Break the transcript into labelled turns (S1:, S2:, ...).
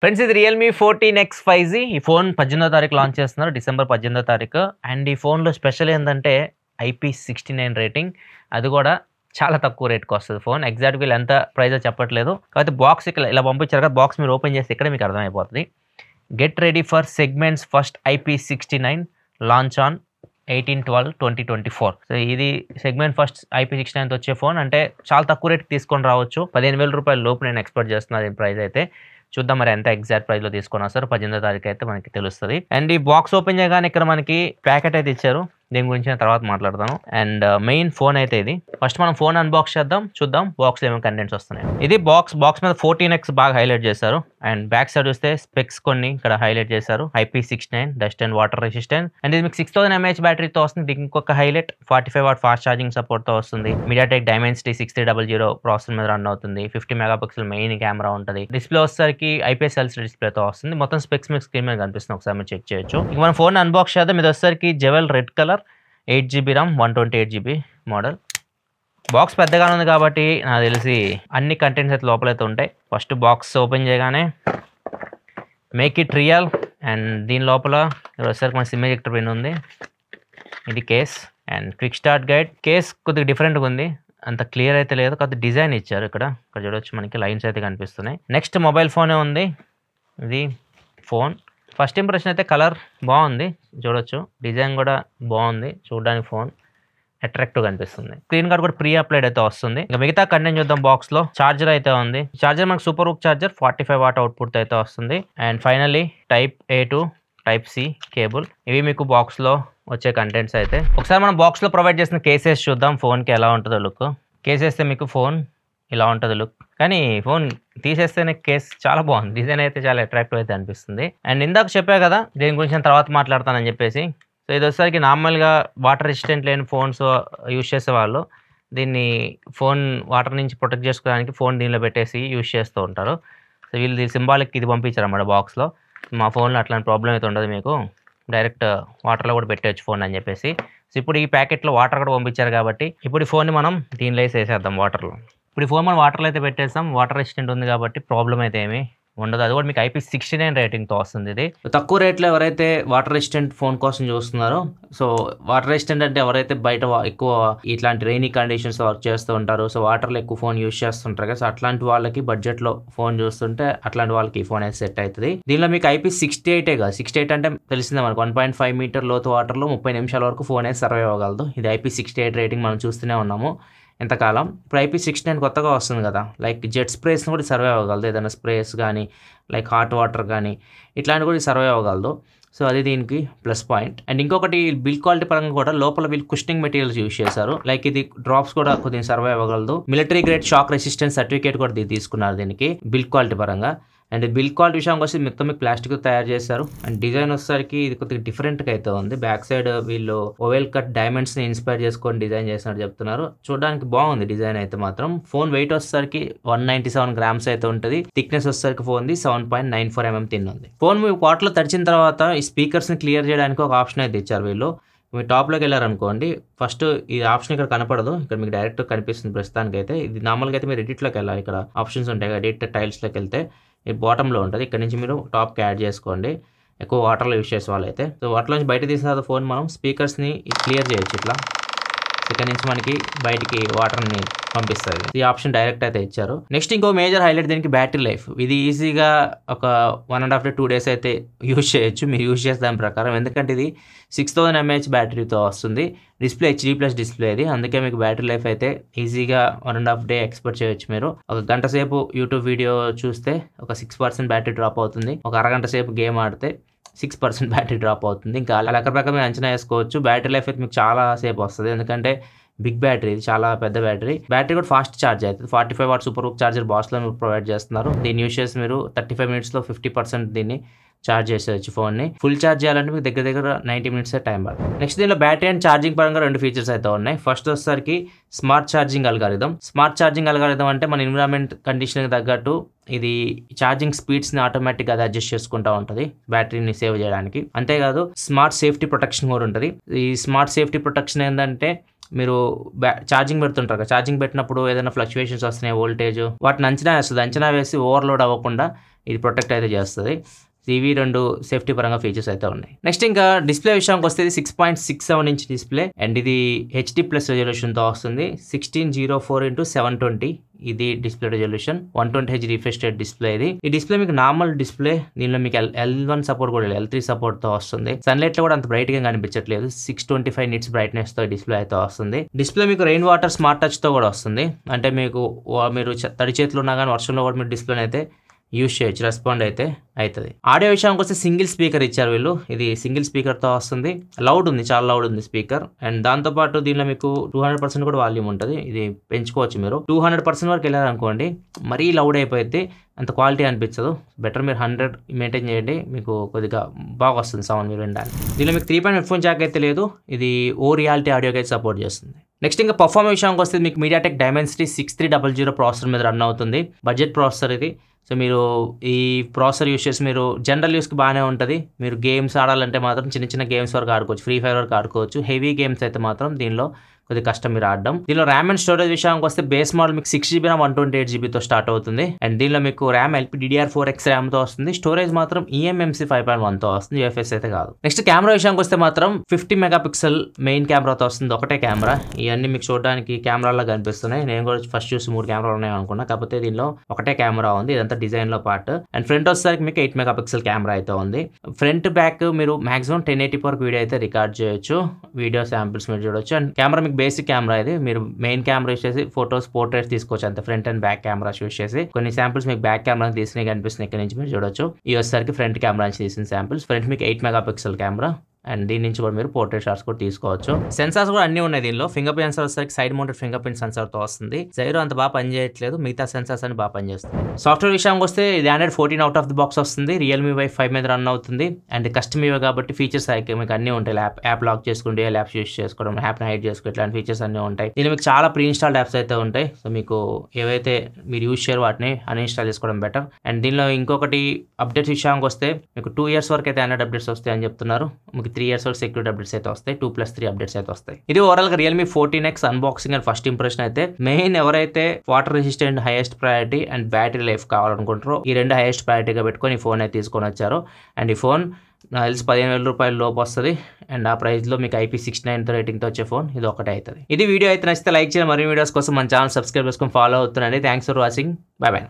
S1: Friends ఇది Realme 14X 5G. ఈ phone 18వ తారీఖు లాంచ్ చేస్తున్నారు, డిసెంబర్ 18వ తారీఖు. అండ్ ఈ ఫోన్లో స్పెషల్ ఏంటంటే IP69 రేటింగ్, అది కూడా చాలా తక్కువ రేట్కి వస్తుంది ఫోన్. ఎగ్జాక్ట్ వీళ్ళు ఎంత ప్రైజో చెప్పట్లేదు, కాబట్టి బాక్స్ ఇక్కడ ఇలా పంపించారు కదా, బాక్స్ మీరు ఓపెన్ చేస్తే ఇక్కడ మీకు అర్థమైపోతుంది. Get ready for segments first IP69 launch on 18/12/2024. So ఇది సెగ్మెంట్ ఫస్ట్ IP69 వచ్చే ఫోన్, అంటే చాలా తక్కువ రేట్కి తీసుకొని రావచ్చు. 15,000 రూపాయల లోపు నేను ఎక్స్పెక్ట్ చేస్తున్నాను దీని ప్రైస్ అయితే. చూద్దాం మరి ఎంత ఎగ్జాక్ట్ ప్రైస్లో తీసుకొని వస్తారు, 18వ తారీఖు అయితే మనకి తెలుస్తుంది. అండ్ ఈ బాక్స్ ఓపెన్ చేయగానే ఇక్కడ మనకి ప్యాకెట్ అయితే ఇచ్చారు, దీని గురించి నేను తర్వాత మాట్లాడతాను. అండ్ మెయిన్ ఫోన్ అయితే ఇది. ఫస్ట్ మనం ఫోన్ అన్బాక్స్ చేద్దాం, చూద్దాం బాక్స్ ఏమేమి కంటెంట్స్ వస్తున్నాయి. ఇది బాక్స్ మీద 14X బాగా హైలైట్ చేశారు. అండ్ బ్యాక్ సైడ్ చూస్తే స్పెక్స్ కొన్ని ఇక్కడ హైలైట్ చేశారు. IP69 dust and water resistant. And ఇది మీకు 6000 mAh బ్యాటరీతో వస్తుంది. దీనికి ఇంకొక highlight 45 watt fast charging support తో వస్తుంది. మీడియాటెక్ డైమెన్సిటీ 6300 ప్రాసెసర్ మీద రన్ అవుతుంది. 50 మెగాపిక్సెల్ మెయిన్ కెమెరా ఉంటుంది. డిస్ప్లే వచ్చేసరికి IPS LCD డిస్ప్లేతో వస్తుంది. మొత్తం స్పెక్స్ మీకు స్క్రీన్ మీద కనిపిస్తుంది, ఒకసారి మీరు చెక్ చేయొచ్చు. ఇక మనం ఫోన్ అన్బాక్స్ చేద్దాం. ఇది వచ్చేసరికి jewel red colour, 8GB RAM, 128GB model. Box పెద్దగానే ఉంది కాబట్టి నాకు తెలిసి అన్ని కంటెంట్స్ అయితే లోపలైతే ఉంటాయి. ఫస్ట్ బాక్స్ ఓపెన్ చేయగానే మేక్ ఇట్ రియల్. అండ్ దీని లోపల వచ్చేసరికి మన సిమ్ ఎజెక్టర్ పిన్ ఉంది. ఇది case and quick start guide. Case కొద్దిగా డిఫరెంట్గా ఉంది, అంత క్లియర్ అయితే లేదు, కొద్దిగా డిజైన్ ఇచ్చారు. ఇక్కడ చూడవచ్చు మనకి లైన్స్ అయితే కనిపిస్తున్నాయి. నెక్స్ట్ మొబైల్ ఫోనే ఉంది. ఇది ఫోన్ ఫస్ట్ ఇంప్రెషన్ అయితే కలర్ బాగుంది, చూడొచ్చు. డిజైన్ కూడా బాగుంది, చూడడానికి ఫోన్ అట్రాక్టివ్గా అనిపిస్తుంది. స్క్రీన్ గార్డ్ కూడా ప్రీ అప్లైడ్ అయితే వస్తుంది. ఇంకా మిగతా కంటెంట్ చూద్దాం. బాక్స్ లో చార్జర్ అయితే ఉంది. చార్జర్ మనకు super hook charger, 45 what output అయితే వస్తుంది. And finally type A to type C cable. ఇవి మీకు బాక్స్ లో వచ్చే కంటెంట్స్ అయితే. ఒకసారి మనం బాక్స్ లో ప్రొవైడ్ చేసిన కేసెస్ చూద్దాం, ఫోన్ కి ఎలా ఉంటుందో లుక్. కేస్ వేస్తే మీకు ఫోన్ ఇలా ఉంటుంది లుక్, కానీ ఫోన్ తీసేస్తేనే కేస్ చాలా బాగుంది. డిజైన్ అయితే చాలా అట్రాక్టివ్ అయితే అనిపిస్తుంది. అండ్ ఇందాక చెప్పా కదా దీని గురించి నేను తర్వాత మాట్లాడతానని చెప్పేసి. సో ఇది వచ్చేసరికి నార్మల్గా వాటర్ రెసిస్టెంట్ లేని ఫోన్స్ యూజ్ చేసే వాళ్ళు దీన్ని ఫోన్ వాటర్ నుంచి ప్రొటెక్ట్ చేసుకోవడానికి ఫోన్ దీనిలో పెట్టేసి యూజ్ చేస్తూ ఉంటారు. సో వీళ్ళు సింబాలిక్ ఇది పంపించారు అన్నమాట బాక్స్లో. మా ఫోన్లో అట్లాంటి ప్రాబ్లం అయితే ఉండదు, మీకు డైరెక్ట్ వాటర్లో కూడా పెట్టవచ్చు ఫోన్ అని చెప్పేసి. సో ఇప్పుడు ఈ ప్యాకెట్లో వాటర్ కూడా పంపించారు కాబట్టి ఇప్పుడు ఈ ఫోన్ని మనం దీనిలో వేసేద్దాం వాటర్లో. ఇప్పుడు ఈ ఫోన్ మనం వాటర్లో అయితే పెట్టేస్తాం. వాటర్ రెసిస్టెంట్ ఉంది కాబట్టి ప్రాబ్లం అయితే ఏమీ ఉండదు. అది కూడా మీకు IP69 రేటింగ్తో వస్తుంది. ఇది తక్కువ రేట్లో ఎవరైతే వాటర్ రెసిస్టెంట్ ఫోన్ కోసం చూస్తున్నారో, సో వాటర్ రెసిస్టెంట్ అంటే ఎవరైతే బయట ఎక్కువ ఇట్లాంటి రైనీ కండిషన్స్ వర్క్ చేస్తూ ఉంటారో, సో వాటర్లో ఎక్కువ ఫోన్ యూజ్ చేస్తుంటారు కదా, సో అట్లాంటి వాళ్ళకి బడ్జెట్లో ఫోన్ చూస్తుంటే అట్లాంటి వాళ్ళకి ఈ ఫోన్ అయితే సెట్ అవుతుంది. దీనిలో మీకు IP68 కాదు, 68 అంటే తెలిసిందే మనకు 1.5 మీటర్ లోతు వాటర్లో 30 నిమిషాల వరకు ఫోన్ అయితే సర్వైవ్ అవ్వగలదు. ఇది IP68 రేటింగ్ మనం చూస్తూనే ఉన్నాము ఎంతకాలం. ఇప్పుడు IP69 కొత్తగా వస్తుంది కదా, లైక్ జెట్ స్ప్రేస్ని కూడా సర్వే అవ్వగలదు. ఏదైనా స్ప్రేస్ కానీ లైక్ హాట్ వాటర్ కానీ ఇట్లాంటివి కూడా సర్వే అవ్వగలదు. సో అది దీనికి ప్లస్ పాయింట్. అండ్ ఇంకొకటి బిల్డ్ క్వాలిటీ పరంగా కూడా లోపల వీళ్ళు కుషనింగ్ మెటీరియల్స్ యూజ్ చేశారు. లైక్ ఇది డ్రాప్స్ కూడా కొద్దిగా సర్వే అవ్వగలదు. Military grade shock resistance certificate కూడా తీసుకున్నారు దీనికి బిల్డ్ క్వాలిటీ పరంగా. అండ్ బిల్డ్ క్వాలిటీ విషయానికి వస్తే మొత్తం మీకు ప్లాస్టిక్ తయారు చేశారు. అండ్ డిజైన్ వచ్చేసరికి ఇది కొద్దిగా డిఫరెంట్గా అయితే ఉంది. బ్యాక్ సైడ్ వీళ్ళు ఓవెల్ కట్ డైమండ్స్ని ఇన్స్పైర్ చేసుకొని డిజైన్ చేసినట్టు చెప్తున్నారు. చూడడానికి బాగుంది డిజైన్ అయితే మాత్రం. ఫోన్ వెయిట్ వచ్చేసరికి 197 grams అయితే ఉంటుంది. థిక్నెస్ వచ్చేసరికి ఫోన్ 7.94 mm థిన్ ఉంది. ఫోన్ మీ వాటర్లో తడిచిన తర్వాత ఈ స్పీకర్స్ని క్లియర్ చేయడానికి ఒక ఆప్షన్ అయితే ఇచ్చారు వీళ్ళు. మీరు టాప్లోకి వెళ్ళారనుకోండి, ఫస్ట్ ఈ ఆప్షన్ ఇక్కడ కనపడదు, ఇక్కడ మీకు డైరెక్ట్ కనిపిస్తుంది ప్రస్తుతానికి అయితే. ఇది నార్మల్గా అయితే మీరు ఎడిట్లోకి వెళ్ళాలి, ఇక్కడ ఆప్షన్స్ ఉంటాయి. ఎడిట్ టైల్స్లోకి వెళ్తే ఈ బాటంలో ఉంటుంది, ఇక్కడ నుంచి మీరు టాప్కి యాడ్ చేసుకోండి ఎక్కువ వాటర్లో యూజ్ చేసే వాళ్ళు అయితే. సో వాటర్లో నుంచి బయట తీసిన తర్వాత ఫోన్ మనం స్పీకర్స్ని క్లియర్ చేయొచ్చు ఇట్లా. ఇక్కడ నుంచి మనకి బయటికి వాటర్ని పంపిస్తుంది. ఈ ఆప్షన్ డైరెక్ట్ అయితే ఇచ్చారు. నెక్స్ట్ ఇంకో మేజర్ హైలైట్ దీనికి బ్యాటరీ లైఫ్. ఇది ఈజీగా ఒక 1.5 to 2 days అయితే యూజ్ చేయొచ్చు మీరు యూజ్ చేసే దాని ప్రకారం. ఎందుకంటే ఇది 6000 mAh బ్యాటరీతో వస్తుంది. డిస్ప్లే HD+ డిస్ప్లే ఇది, అందుకే మీకు బ్యాటరీ లైఫ్ అయితే ఈజీగా 1.5 day ఎక్స్పెక్ట్ చేయొచ్చు. మీరు ఒక గంట సేపు యూట్యూబ్ వీడియో చూస్తే ఒక 6% బ్యాటరీ డ్రాప్ అవుతుంది. ఒక అరగంట సేపు గేమ్ ఆడితే 6% బ్యాటరీ డ్రాప్ అవుతుంది. ఇంకా అలా ప్రకారం మీరు అంచనా వేసుకోవచ్చు. బ్యాటరీ లైఫ్ అయితే మీకు చాలా సేపు వస్తుంది, ఎందుకంటే బిగ్ బ్యాటరీ, ఇది చాలా పెద్ద బ్యాటరీ. బ్యాటరీ కూడా ఫాస్ట్ ఛార్జ్ అవుతుంది. 45 వాట్ సూపర్ హుక్ ఛార్జర్ బాస్లో ప్రొవైడ్ చేస్తున్నారు. దీన్ని యూజ్ చేసి మీరు 35 minutesలో 50% దీన్ని ఛార్జ్ చేసేవచ్చు ఫోన్ని. ఫుల్ ఛార్జ్ చేయాలంటే మీకు దగ్గర 90 minutes టైం పడుతుంది. నెక్స్ట్ దీనిలో బ్యాటరీ అండ్ ఛార్జింగ్ పరంగా 2 ఫీచర్స్ అయితే ఉన్నాయి. ఫస్ట్ వచ్చేసరికి smart charging algorithm. Smart charging algorithm అంటే మన ఎన్విరాన్మెంట్ కండిషన్కి తగ్గట్టు ఇది ఛార్జింగ్ స్పీడ్స్ని ఆటోమేటిక్గా అది అడ్జస్ట్ చేసుకుంటూ ఉంటుంది బ్యాటరీని సేవ్ చేయడానికి. అంతేకాదు స్మార్ట్ సేఫ్టీ ప్రొటెక్షన్ కూడా ఉంటుంది. ఈ స్మార్ట్ సేఫ్టీ ప్రొటెక్షన్ ఏంటంటే మీరు ఛార్జింగ్ పెడుతుంటారు కదా, ఛార్జింగ్ పెట్టినప్పుడు ఏదైనా ఫ్లక్చువేషన్స్ వస్తున్నాయి వోల్టేజ్, వాటిని అంచనా వేసి ఓవర్లోడ్ అవ్వకుండా ఇది ప్రొటెక్ట్ అయితే చేస్తుంది. ఇవి 2 సేఫ్టీ పరంగా ఫీచర్స్ అయితే ఉన్నాయి. నెక్స్ట్ ఇంకా డిస్ప్లే విషయానికి వస్తే 6.67 ఇంచ్ డిస్ప్లే అండ్ ఇది HD+ రెజల్యూషన్తో వస్తుంది. 1604x720 ఇది display resolution. 120Hz refresh rate display ఇది. ఈ డిస్ప్లే మీకు నార్మల్ డిస్ప్లే, దీనిలో మీకు L1 సపోర్ట్ కూడా లేదు, L3 సపోర్ట్తో వస్తుంది. సన్లైట్లో కూడా అంత బ్రైట్గా కనిపించట్లేదు. 625 నిట్స్ బ్రైట్నెస్తో డిస్ప్లే అయితే వస్తుంది. డిస్ప్లే మీకు రెయిన్ వాటర్ స్మార్ట్ టచ్తో కూడా వస్తుంది. అంటే మీరు తడి చేతులు ఉన్నా కానీ వర్షంలో కూడా మీరు డిస్ప్లేని అయితే యూజ్ చేయొచ్చు, రెస్పాండ్ అయితే అవుతుంది. ఆడియో విషయానికి వస్తే సింగిల్ స్పీకర్ ఇచ్చారు వీళ్ళు. ఇది సింగిల్ స్పీకర్తో వస్తుంది. లౌడ్ ఉంది, చాలా లౌడ్ ఉంది స్పీకర్. అండ్ దాంతోపాటు దీనిలో మీకు 200% కూడా వాల్యూమ్ ఉంటుంది. ఇది పెంచుకోవచ్చు మీరు. 200% వరకు వెళ్ళారనుకోండి మరీ లౌడ్ అయిపోతే అంత క్వాలిటీ అనిపించదు. బెటర్ మీరు 100 మెయింటైన్ చేయండి, మీకు కొద్దిగా బాగా వస్తుంది సౌండ్ మీరు వినడానికి. దీనిలో మీకు 3.1 హెడ్ఫోన్ జాక్ అయితే లేదు. ఇది ఓ రియాలిటీ ఆడియోకి అయితే సపోర్ట్ చేస్తుంది. నెక్స్ట్ ఇంకా పర్ఫార్మెన్స్ విషయానికి వస్తే మీకు MediaTek Dimensity 6300 ప్రాసెసర్ మీద రన్ అవుతుంది. బడ్జెట్ ప్రాసెసర్ ఇది. సో మీరు ఈ ప్రాసెసర్ యూస్ చేసి మీరు జనరల్ యూస్కి బాగానే ఉంటుంది. మీరు గేమ్స్ ఆడాలంటే మాత్రం చిన్న గేమ్స్ వరకు ఆడుకోవచ్చు, ఫ్రీ ఫైర్ వరకు ఆడుకోవచ్చు. హెవీ గేమ్స్ అయితే మాత్రం దీనిలో కొద్దిగా కష్టం మీరు ఆడడం. దీనిలో ర్యామ్ అండ్ స్టోరేజ్ విషయానికి వస్తే బేస్ మోడల్ మీకు 6GB 128GB స్టార్ట్ అవుతుంది. అండ్ దీనిలో మీకు ర్యామ్ LPDDR4X ర్యామ్తో వస్తుంది. స్టోరేజ్ మాత్రం eMMC 5.1తో వస్తుంది, UFS అయితే కాదు. నెక్స్ట్ కెమెరా విషయానికి వస్తే మాత్రం 50 మెగాపిక్సెల్ మెయిన్ కెమెరాతో వస్తుంది, ఒకటే కెమెరా. ఇవన్నీ మీకు చూడడానికి కెమెరాలా కనిపిస్తున్నాయి. నేను కూడా ఫస్ట్ చూసి 3 కెమెరాలు ఉన్నాయి అనుకున్నా, కాకపోతే దీనిలో ఒకటే కెమెరా ఉంది. ఇదంతా డిజైన్ లో పార్ట్. అండ్ ఫ్రంట్ వచ్చేసరికి మీకు 8 మెగాపిక్సెల్ కెమెరా అయితే ఉంది. ఫ్రంట్ బ్యాక్ మీరు మాక్సిమం 1080p వరకు వీడియో అయితే రికార్డ్ చేయొచ్చు, వీడియో శాంపిల్స్ మీరు చూడొచ్చు. అండ్ కెమెరా మీకు బేసిక్ కెమెరా ఇది. మీరు మెయిన్ కెమెరా యూస్ చేసి ఫోటోస్, పోర్ట్రేట్స్ తీసుకోవచ్చు అంతే. Front and back cameras use చేసి కొన్ని శాంపిల్స్ మీకు బ్యాక్ కెమెరా తీసినవి కనిపిస్తున్నాయి, ఇక్కడ నుంచి మీరు చూడొచ్చు. ఈ వచ్చేసరికి ఫ్రంట్ కెమెరా నుంచి తీసిన శాంపిల్స్. ఫ్రంట్ మీకు 8 మెగాపిక్సెల్ కెమెరా అండ్ దీని నుంచి కూడా మీరు పోర్ట్రేట్ షాట్స్ కూడా తీసుకోవచ్చు. సెన్సార్స్ కూడా అన్ని ఉన్నాయి దీనిలో. ఫింగర్ ప్రింట్ సెన్సార్ వచ్చేసరికి సైడ్ మౌంటెడ్ ఫింగర్ ప్రింట్ సెన్సార్తో వస్తుంది. జైరో అంత బాగా పనిచేయట్లేదు, మిగతా సెన్సార్స్ అని బాగా పనిచేస్తుంది. సాఫ్ట్వేర్ విషయానికి వస్తే ఇది Android 14 out of the box వస్తుంది. Realme Y5 మీద రన్ అవుతుంది. అండ్ కస్టమ్ ఇవే కాబట్టి ఫీచర్స్ మీకు అన్నీ ఉంటాయి. యాప్ లాక్ చేసుకుంటే యాప్స్ యూస్ చేసుకోవడం, యాప్ని హైడ్ చేసుకోవడం, ఇట్లాంటి ఫీచర్స్ అన్నీ ఉంటాయి. దీనిలో మీకు చాలా ప్రీ ఇన్స్టాల్డ్ యాప్స్ అయితే ఉంటాయి. సో మీకు ఏవైతే మీరు యూస్ చేయరు వాటిని అన్ఇన్స్టాల్ చేసుకోవడం బెటర్. అండ్ దీనిలో ఇంకొకటి అప్డేట్స్ విషయానికి వస్తే మీకు 2 years వరకు అయితే Android అప్డేట్స్ వస్తాయి అని చెప్తున్నారు. మీకు 3 years వరకు సెక్యూరిటీ అప్డేట్స్ అయితే వస్తాయి. 2+3 అప్డేట్స్ అయితే వస్తాయి. ఇది ఓవరాల్ గా Realme 14X unboxing and first impression అయితే. మెయిన్ ఎవరైతే water resistant, highest priority and battery life కావాలనుకుంటారో ఈ 2 హైయెస్ట్ ప్రయారిటీగా పెట్టుకొని ఈ ఫోన్ అయితే తీసుకొని వచ్చారు. అండ్ ఈ ఫోన్ నాకు తెలిసి 15,000 రూపాయల లోపు వస్తుంది. అండ్ ఆ ప్రైస్లో మీకు IP69 రేటింగ్తో వచ్చే ఫోన్ ఇది ఒకటే అవుతుంది. ఇది వీడియో అయితే నచ్చితే లైక్ చేయండి. మరిన్ని వీడియోస్ కోసం మన ఛానల్ సబ్స్క్రైబ్ చేసుకొని ఫాలో అవుతుండండి. Thanks for watching. Bye by.